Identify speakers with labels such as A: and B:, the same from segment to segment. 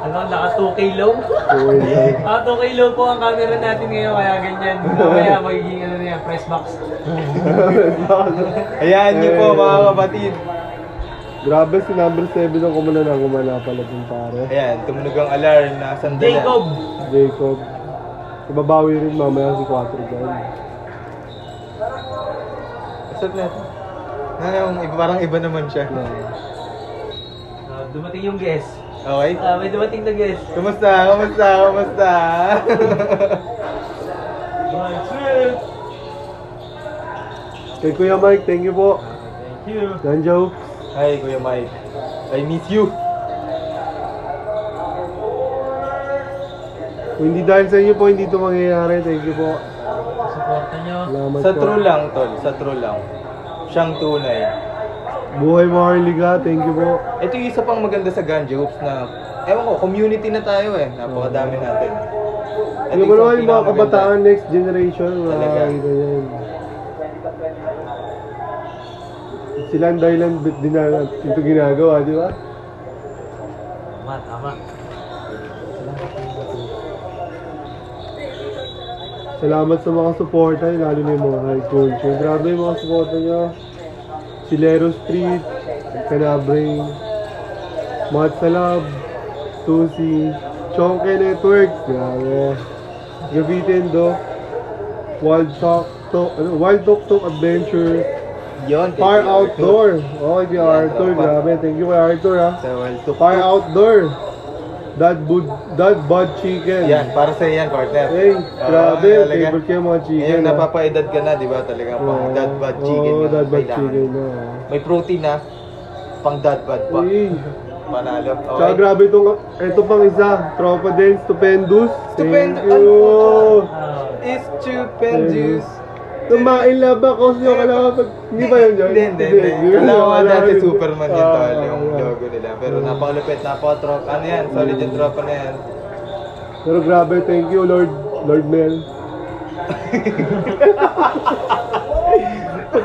A: Naka 2K low? 2K low po ang camera natin ngayon, kaya ganyan. Kaya magiging ano na yan, press box.
B: Ayan niyo po mga kapatid.
C: Grabe si number 7 ang kumana pala din pare.
B: Ayan, tumunog ang alarm na sandalan.
C: Jacob. Ibabawi rin mamaya si 4 dyan.
B: Asap natin. Parang iba naman siya.
A: Dumating yung guest.
B: Okay?
A: May dumating na guest.
B: Kumusta?
C: Kay Kuya Mike, thank you po.
A: Thank you.
C: Ganjo.
B: Hi, Kuya Mike. I miss you.
C: Kung hindi dahil sa inyo po, hindi ito mangyayari. Thank you po.
A: Suporta nyo.
C: Salamat
B: Sa
C: po.
B: true lang, tol. Sa true lang. Siyang tunay.
C: Buhay mo, Harliga. Thank you po.
B: Ito yung isa pang maganda sa Ganja Hoops na, ewan ko, community na tayo eh. Napakadami natin.
C: Ano mo naman yung mga kabataan, next generation, makakakita yan. Sila ang dahilan ba't din na ito ginagawa, di ba?
A: Tama.
C: Salamat sa mga suporta, lalo na yung mga high culture. Grabe yung mga suporta nyo. Silero Street, Canabre, Matsalab, Tusi, Chonke Networks, grabe. Gavitendo, Wild Talk Adventure,
B: Yun,
C: Far Outdoor. Okay, kay Arthur, grabe. Thank you kay Arthur, ha. Far Outdoor, Dad Bud Chicken.
B: Yan, para sa yan, partner.
C: Hey, grabe. Favorite kayo mga chicken.
B: Ngayon, napapaedad ka na, di ba? Talagang pang dad bud chicken.
C: Oo, dad bud
B: kailangan.
C: chicken na.
B: May protein na, pang dad bud pa.
C: Hey.
B: Panalo.
C: Tsaka grabe ito pang isa, Tropa din, Stupendous. Thank
B: Stupendous.
C: you.
B: It's stupendous.
C: Tumain ba ko siya pag hindi ba yun yun?
B: Hindi. Alam mo dati Superman yun tol, yung logo nila. Pero napakalupit, napaka-tropa. Ano yan? Solid yung tropa na yan.
C: Pero grabe, thank you Lord Mel.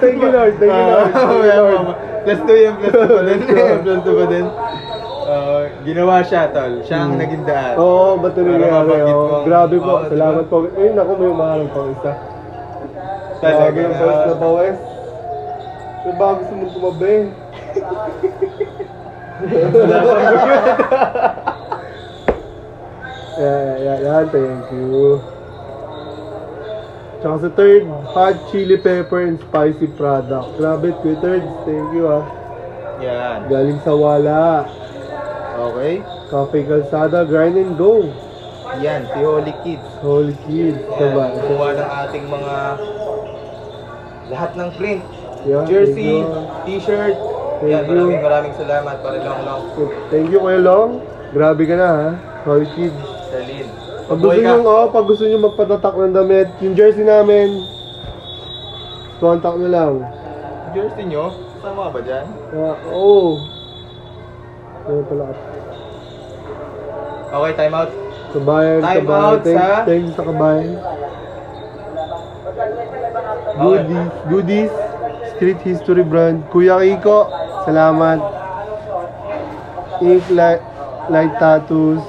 C: Thank you Lord.
B: Plus 2 yan, plus 2 pa din. Plus 2 pa din. Ginawa siya tol, siya ang naging daan.
C: Oo, ba't ito nangyari? Grabe po,
B: Oo,
C: salamat po. Ayun ako, may umarang pang isa.
B: Talaga
C: yung first na bawes. May bago gusto mong tumabi. Yan, thank you. Tsaka sa third, hot chili pepper and spicy product. Grabe, Twitter, thank you
B: Yan.
C: Galing sa wala.
B: Okay.
C: Cafe Calzada, grind and go.
B: Yan, si Holy Kids.
C: Holy Kids,
B: Yan,
C: diba?
B: kumuha ng ating mga lahat ng print.
C: Yeah,
B: Jersey,
C: thank
B: t-shirt. Yan, maraming salamat para long.
C: Thank you Kuya Long. Grabe ka na ha. Holy Kids.
B: Charlene.
C: Pag gusto nyo magpatatak ng damit, yung jersey namin, contact nyo lang.
B: Jersey nyo? Sama ba dyan?
C: Oo. Ayun pala.
B: Okay, time out.
C: Kabayan,
B: Time out sa...
C: Thanks sa kabayan. Goodies, Street History Brand. Kuya Kiko, salamat. Ink Light Tattoos.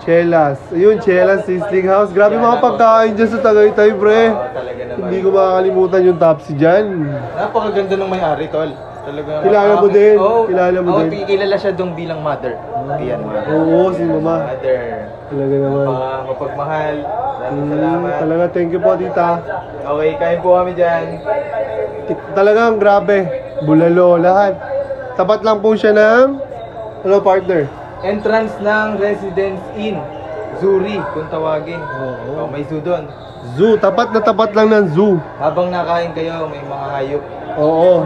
C: Chelas. Ayun, Chelas Sizzling House. Grabe mga pagkain dyan sa Tagaytay, pre.
B: Talaga naman.
C: Hindi ko makakalimutan yung Topsy dyan.
B: Napakaganda ng may-ari, tol. Talaga.
C: Kilala mo din.
B: Oo,
C: Kilala mo din.
B: kilala siya dong bilang mother. Ayan, mother.
C: Oo, si Mama.
B: Mother.
C: Talaga naman.
B: Mapagmahal. Salamat.
C: Talaga, thank you po, tita.
B: Okay, kain po kami dyan.
C: Talagang grabe. Bulalo, lahat. Tapat lang po siya ng... Ano, partner?
B: Entrance ng Residence Inn. Zuri, kung tawagin.
C: Oo.
B: May zoo doon.
C: Zoo. Tapat na tapat lang ng zoo.
B: Habang nakain kayo, may mga hayop.
C: Oo.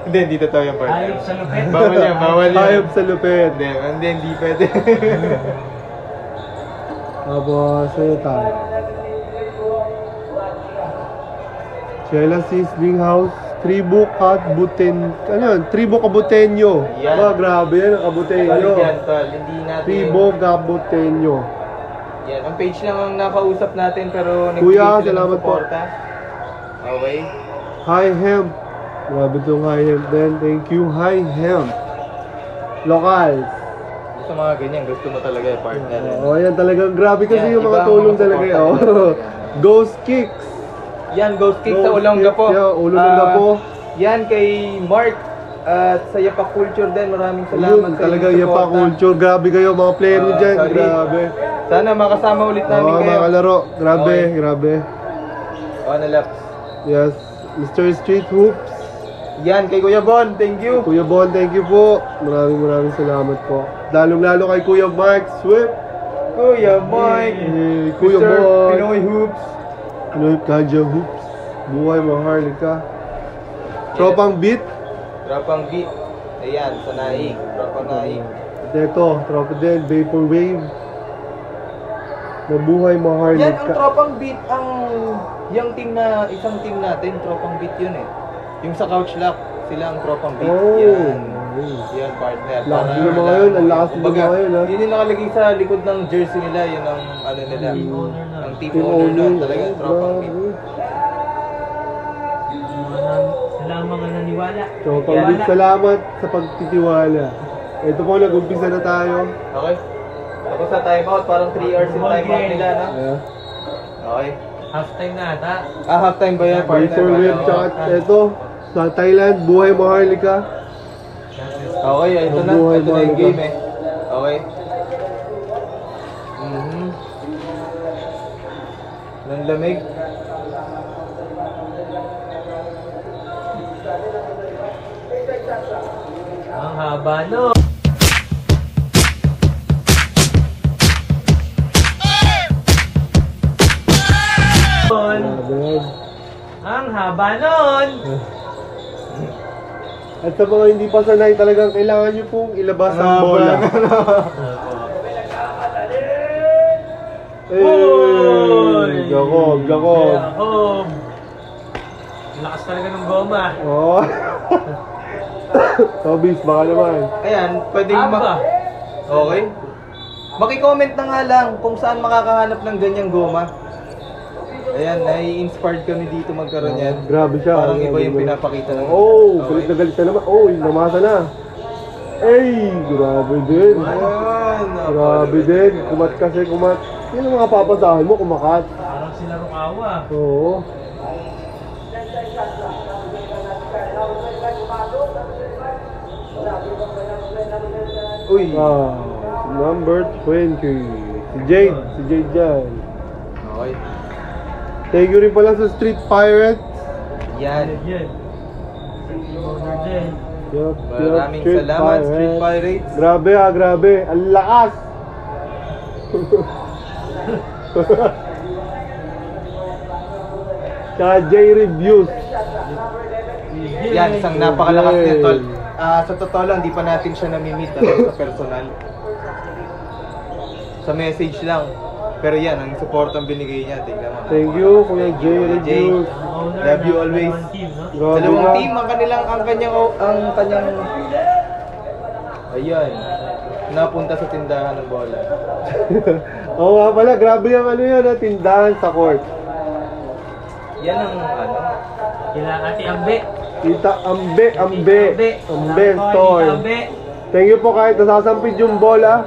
B: Hindi totoo yung part.
A: Hayop sa lupit.
B: Bawal yan.
C: Hayop sa lupit.
B: Hindi pwede.
C: Tapos, ano tayo? Chela Sizzling House. Tribu Cabuteño.
B: Yan.
C: Grabe yan, Cabuteño.
B: Balik yan, tol. Hindi natin...
C: Tribu Cabuteño.
B: Yan, ang page lang ang nakausap natin pero
C: Kuya,
B: nagbigay sila ng
C: salamat po.
B: suporta. Okay.
C: Hi Hemp. Grabe itong High Hemp din. Thank you, High Hemp. Locals.
B: Sa mga ganyan, gusto mo talaga yung partner.
C: Oo, yan talagang grabe kasi
B: Yan,
C: yung mga
B: iba ang
C: tulong
B: mga
C: talaga.
B: supporter.
C: Oh. Ghost Kicks.
B: Yan, Ghost Kick sa
C: Ghost
B: Olongga
C: Kicks,
B: po.
C: yeah, Olongga po.
B: Yan kay Mark at sa Yapa Culture din. Maraming salamat
C: Yun,
B: sa
C: talaga
B: inyong
C: yan pa
B: suporta.
C: culture. Grabe kayo mga player nyo dyan.
B: Solid.
C: Grabe.
B: Sana makasama ulit namin
C: Oo,
B: kayo.
C: mga kalaro. Grabe,
B: Okay.
C: grabe.
B: Nalaps.
C: Yes. Mr. Street Hoops.
B: Yan, kay Kuya Bon. Thank you.
C: Kuya Bon, thank you po. Maraming salamat po. Lalong-lalo kay Kuya Mike Swift.
B: Kuya Mike.
C: Kuya
B: Mr.
C: Bon.
B: Pinoy Hoops.
C: Pinoy Kanja Hoops. Buhay mo, Harlika. Tropang Beat.
B: Tropang Beat. Ayan, sa Naik. Tropang Naik.
C: At ito, tropa din, Vaporwave. Mabuhay mo,
B: Yan, ang
C: Harlika.
B: Tropang Beat, yung team na, isang team natin, Tropang Beat yun eh. Yung sa Couch Lock, sila ang Tropang Beat.
C: Oh.
B: Yan. Yan, partner.
C: Lakas nila mga yun, ang lakas nila
B: Kumbaga,
C: mga yun, ha?
B: yun yung nakalagay sa likod ng jersey nila, yun ang ano nila.
A: Team owner na.
B: Ang team owner nun, talaga, Tropang Beat.
C: Grabe.
A: Sila ang mga naniwala.
C: Tropang Beat, salamat sa pagtitiwala. Ito po, nag-umpisa na tayo.
B: Okay? Tapos sa timeout, parang 3 hours yung timeout nila, no?
C: Yeah.
B: Okay.
A: Half time na ata.
B: Halftime ba yan, partner?
C: Vaporwave, tsaka ito, sa Thailand, buhay mo, Harlika.
B: Okay, ito na.
C: Mabuhay
B: Ito na yung
C: mo,
B: game eh. Okay. Nang lamig.
A: Ang haba no.
C: Grabe yan.
A: Ang haba nun.
C: At sa mga hindi pa sanay, talagang kailangan nyo pong ilabas ang bola.
A: Uy!
C: Jacob, Jacob.
A: Jacob. Lakas talaga ng goma.
C: Oo. Tobis, baka naman.
B: Ayan, pwedeng
A: Aba.
B: Okay. Maki-comment na nga lang kung saan makakahanap ng ganyang goma. Ayan, nai-inspired kami dito magkaroon yan.
C: Grabe siya.
B: Parang iba
C: grabe
B: yung
C: naman.
B: pinapakita ng...
C: Oh, galit na galit ka naman. Oh, namasa na. Ay, grabe din.
B: Ayan.
C: Grabe din. Kumat kasi, kumat. Yan ang mga papasahan mo, kumakat.
A: Parang sila Rukawa.
C: Oo.
B: Uy.
C: Number 20. Si Jade dyan.
B: Okay.
C: Thank you rin pala sa Street Pirate.
B: Yan.
A: Yan. Owner din.
C: Yup,
B: Maraming salamat, Street Pirates.
C: Grabe grabe. Ang lakas. Tsaka J-Reviews.
B: Yan, isang napakalakas niya, tol. Sa totoo lang, di pa natin siya namimit sa personal. Sa message lang. Pero yan, ang support ang binigay niya. Tingnan mo.
C: Thank you, Kuya J-Reviews.
A: Ang owner
B: Love you
A: ng
B: always.
A: dalawang team, no?
C: Grabe
B: Dalawang
C: ka.
B: team, ang kanyang... Ayan. Napunta sa tindahan ng bola.
C: Oo nga pala, grabe yung ano yun, tindahan sa court.
B: Yan ang ano.
A: Kila Ate Ambe.
C: Tita Ambe
A: Tita
C: Store.
A: Ambe.
C: Thank you po kahit nasasampid yung bola.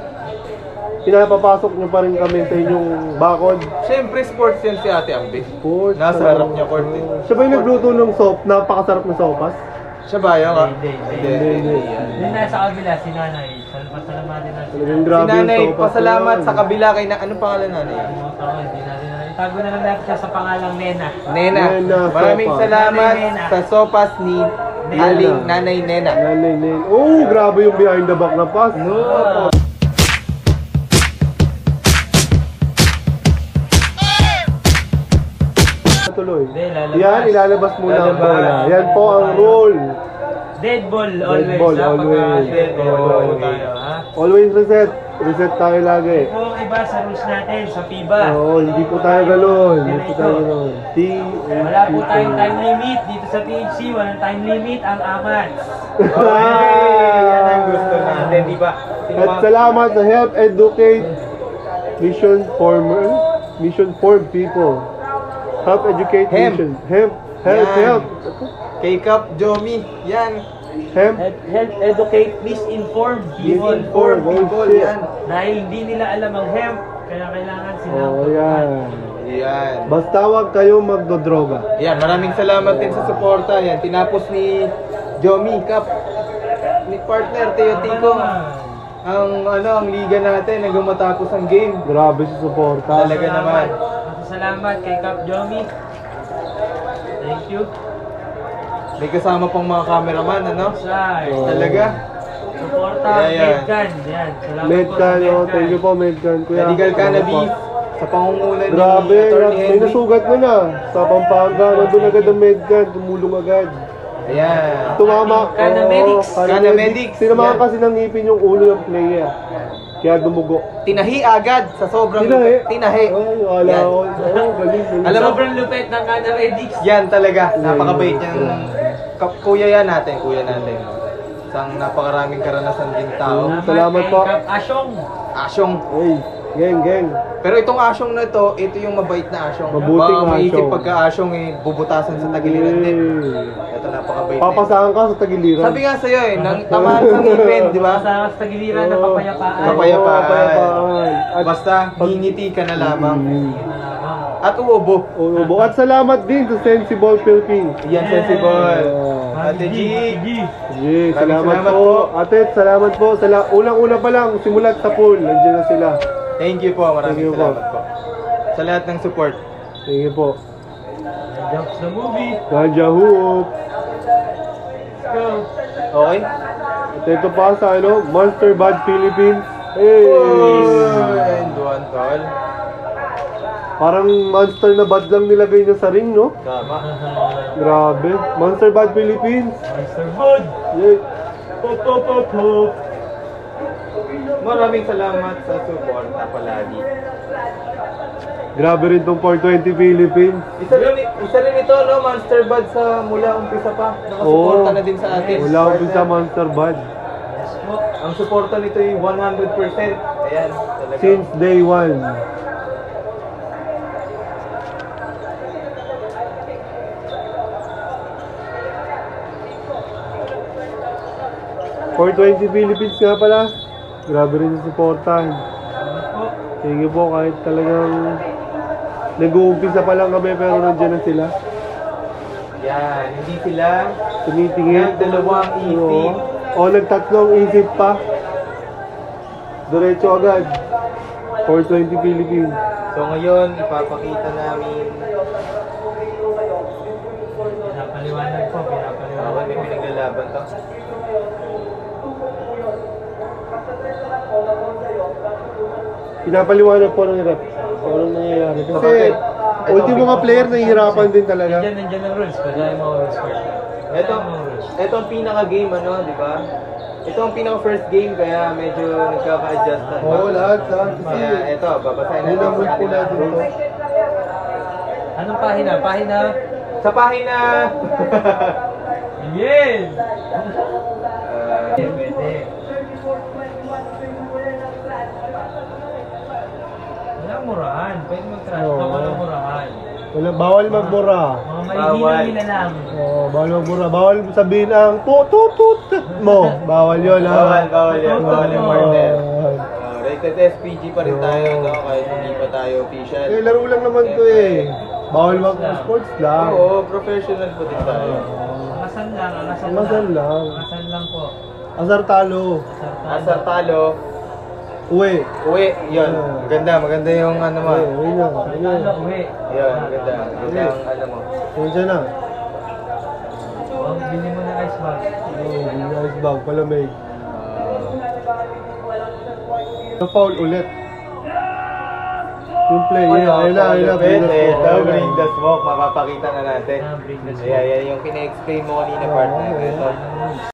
C: Pinapapasok nyo pa rin kami sa inyong bakod.
B: Siyempre, sports yan si Ate Ambi.
C: Sports.
B: Nasa harap niya court eh.
C: Siya ba yung nagluto ng soap? Napakasarap na sopas?
B: Siya ba yun?
A: Hindi.
B: yan.
A: Yung nasa kabila, si Nanay. Pasalamatin natin.
C: Talagang
B: Si
C: grabe yung
B: Nanay,
C: sopas
B: pasalamat
C: na
B: sa
C: yan.
B: kabila kay anong pangalan Nanay?
A: Hindi natin na. Itago na lang natin siya sa pangalang Nena.
B: Nena.
C: Nena,
B: Maraming
C: sopas.
B: salamat
A: Nanay Nena.
B: sa sopas ni
C: Nena.
B: Aling Nanay Nena.
C: Nanay. Oh, grabe yung behind the back na pass.
B: No.
C: Tuloy.
A: Hindi, lalabas.
C: Yan, ilalabas muna ang
B: Lalabas.
C: bola. Yan po ang rule.
A: Dead ball always.
C: ball,
A: ha? Pagka
C: always.
A: dead ball,
C: Oo.
A: tayo, ha?
C: Always reset. Reset tayo lagi.
A: Ito ang iba sa rules natin sa FIBA.
C: Oo, hindi po tayo galon. Hindi po tayo galon.
A: Wala po tayong time limit dito sa PHC. Walang time limit ang AMATS.
B: Yan ang gusto natin, di ba?
C: At salamat sa Help Educate Mission Form People. Help Educate
B: Hemp.
C: Mission. Help.
B: Yan. K-Cup, Jomi, yan.
C: Hemp.
A: Help educate, please inform
B: Inform people, yan.
A: Dahil hindi nila alam ang hemp, kaya kailangan sila.
C: Oh, yan.
B: Yan.
C: Basta wag kayo magdodroga.
B: Yan, maraming salamat din sa suporta. Yan, tinapos ni Jomi Cup. Ni partner, Teo Tico. Ang liga natin, hanggang matapos ang game.
C: Grabe sa suporta.
B: Talaga naman.
A: Salamat kay Cap Jomi. Thank you.
B: May kasama pang mga cameraman, ano?
A: Sir.
B: Talaga.
A: Suporta,
B: Yeah.
A: Medcan. Yan. Salamat
C: Medcan,
A: po sa
C: oh, thank you po Medcan. Kuya.
B: Medical cannabis. Sa pangunguna ni
C: Grabe,
B: Atty.
C: may
B: Henry.
C: nasugat na. Sa Pampanga, nandun agad ang Medcan, tumulong agad.
B: Ayan.
C: Tumama.
A: Canamedics.
B: Canamedics.
C: Sinamahan
B: Yan.
C: kasi ng ngipin yung ulo ng player. Kaya dumugo.
B: Tinahi agad sa sobrang
C: Tinahi?
B: Tinahi.
C: Ay, wala
B: Yan.
C: ko. Oh, galing.
B: Alam mo,
A: Sobrang lupit ng Canamedics.
B: yan talaga. Napakabait niyang kuya yan natin, kuya natin. Isang napakaraming karanasan din tao.
C: Salamat
A: kay
C: po.
A: Cap Asyong.
B: Asyong.
C: Hey, geng.
B: Pero itong asyong na ito yung mabait na asyong.
C: Mabuting
B: Baka maisip
C: asyong.
B: pagka asyong bubutasan sa tagiliran din.
C: Hey.
B: Ito napakabait na yun.
C: Papasahan ka sa tagiliran.
B: Sabi nga sa'yo nang tamahan sa ngipin, di ba?
A: Sa tagiliran ng
C: Oo.
A: kapayapaan.
B: Kapayapaan.
C: At,
B: Basta ngingiti ka na lamang.
A: Lamang.
B: At uubo.
C: at salamat din sa Sensible Philippines.
B: Yan sensible.
C: Oh.
B: Ate G.
C: Yeah,
B: Salamat
C: salamat po. Ate, salamat po. Unang-una pa lang, simulat sa pool. Nandiyan na sila.
B: Thank you po.
C: Thank
B: Maraming
C: you po.
B: salamat po. Sa lahat ng support.
C: Thank you po.
A: Jumps the movie.
C: Ganja Hoop.
A: Let's go.
B: Okay?
C: At ito pa sa Monster Bad Philippines. Hey!
B: Uy, Duan tol.
C: Parang monster na bad lang nilagay niya sa ring, no?
B: Tama.
C: Grabe. Monster Bad Philippines.
A: Mr. Hood.
C: Yeah.
A: Pop, pop, pop, pop.
B: Maraming salamat sa suporta palagi.
C: Grabe rin tong 420 Philippines.
B: Isa rin ito, no? Monster Bad sa mula umpisa pa. Nakasuporta na din sa atin.
C: Wala akong sa Monster Bad.
A: Yes po.
B: Ang suporta nito ay 100%. Ayan, talaga.
C: Since day one. .420 Philippines nga pala. Grabe rin yung supportahan.
A: Salamat po.
C: Thank you po kahit talagang nag-uumpisa pa lang kami pero nandiyan na sila.
B: Yan, hindi sila
C: Tumitingin.
B: Yan, dalawang isip.
C: O nagtatlong isip pa. Diretso agad. 420 Philippines.
B: So ngayon, ipapakita namin
A: Pinapaliwanag po.
B: ako
A: Pinapaliwanag
B: may
A: po.
B: pinaglalaban to.
C: Pinapaliwanag po ng rep. Kung anong nangyayari. Kasi
B: Bakit?
C: ultimo mga player nahihirapan din talaga.
A: Nandiyan ang rules. Pwede yung mga rules first.
B: Ito ang pinaka-game, ano, di ba? Ito ang pinaka-first game, kaya medyo nagkaka-adjust na.
C: Oo, lahat. Kasi
B: Kaya ito, babasahin natin
C: nilamot
B: sa
C: po
B: kanila.
C: natin ito.
A: Anong pahina? Pahina?
B: Sa pahina!
A: Yes!
B: Ah,
A: Pwede. Walang murahan. Pwede mag-trash
C: Oo.
A: talk. Walang murahan.
C: Bawal magmura.
A: Mga
B: Bawal.
A: mahihina lang.
C: Bawal magmura. Bawal sabihin ang tututut mo. Bawal yun, ha?
B: bawal yan. Bawal yung partner.
C: Bawal.
B: Rated SPG pa rin tayo, no? Kahit hindi pa tayo official.
C: Eh, laro lang naman to eh. Bawal mag-sports lang.
B: Oo, professional po din tayo.
A: Angasan lang. Angasan
C: Angasan lang.
A: Angasan lang po.
C: Asar talo.
B: Asar talo,
C: Uwi.
B: uwi, yun. Maganda yung ano mo.
C: Uwi na.
A: Ano, uwi.
B: Yun, maganda. Maganda ang ano mo.
C: Diyan na.
A: Ang bili mo na ice bag.
C: Nice bag. Palamig. Foul ulit. Yung play. Ayun na.
B: Ito, bring the smoke. Mapapakita na natin.
A: Bring the smoke.
B: Ayan, yan yung pina-explain mo kanina, partner. Ito.